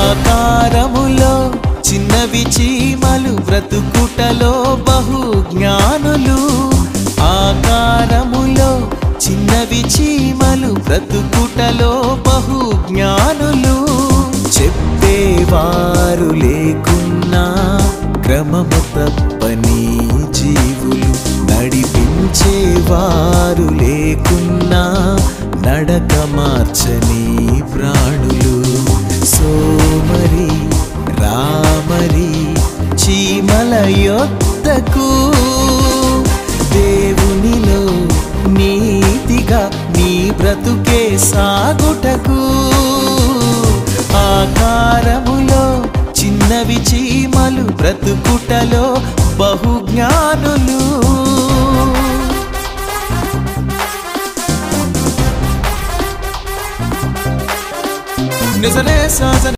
ఆకారములో చిన్నవి చీమలు బ్రతుకుటలో బహు జ్ఞానులు ఆకారములో చిన్నవి చీమలు బ్రతుకుటలో బహు జ్ఞానులు చెప్పేవారు లేకున్నా క్రమము తప్పని జీవులు నడిపించేవారు లేకున్నా నడక మార్చని ప్రాణులు సోమరి రామరి చీమల యొద్దకు దేవునిలో నీతిగా నీ బ్రతుకే సాగుటకు ఆకారములో చిన్నవి చీమలు బ్రతుకుటలో బహు జ్ఞానులు నిజనే సాజన